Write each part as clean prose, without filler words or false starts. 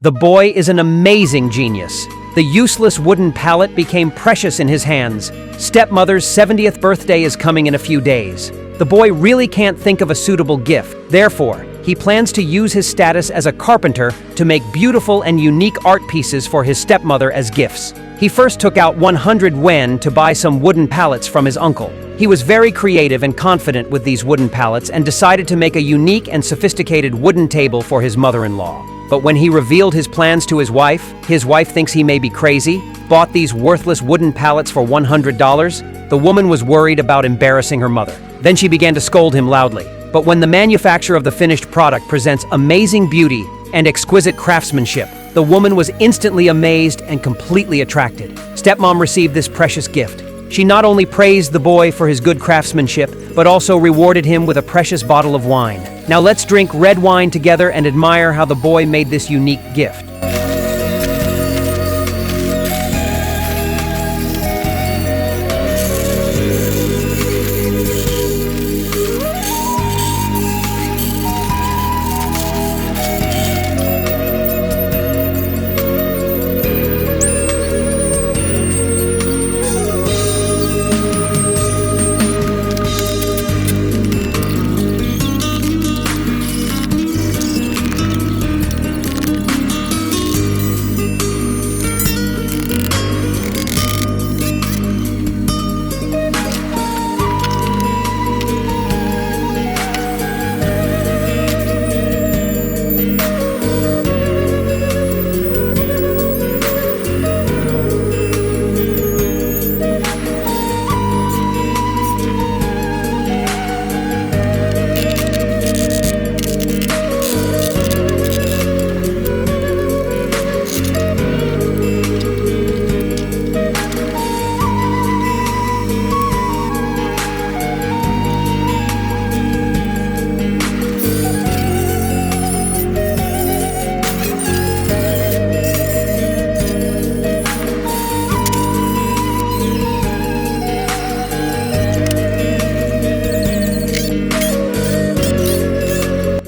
The boy is an amazing genius. The useless wooden pallet became precious in his hands. Stepmother's 70th birthday is coming in a few days. The boy really can't think of a suitable gift. Therefore, he plans to use his status as a carpenter to make beautiful and unique art pieces for his stepmother as gifts. He first took out 100 yuan to buy some wooden pallets from his uncle. He was very creative and confident with these wooden pallets and decided to make a unique and sophisticated wooden table for his mother-in-law. But when he revealed his plans to his wife thinks he may be crazy, bought these worthless wooden pallets for $100. The woman was worried about embarrassing her mother. Then she began to scold him loudly. But when the manufacturer of the finished product presents amazing beauty and exquisite craftsmanship, the woman was instantly amazed and completely attracted. Stepmom received this precious gift. She not only praised the boy for his good craftsmanship, but also rewarded him with a precious bottle of wine. Now let's drink red wine together and admire how the boy made this unique gift.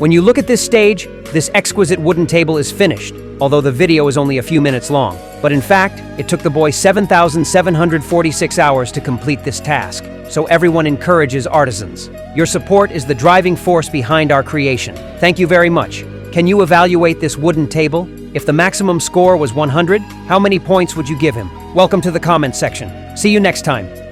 When you look at this stage, this exquisite wooden table is finished, although the video is only a few minutes long. But in fact, it took the boy 7,746 hours to complete this task. So everyone encourages artisans. Your support is the driving force behind our creation. Thank you very much. Can you evaluate this wooden table? If the maximum score was 100, how many points would you give him? Welcome to the comments section. See you next time.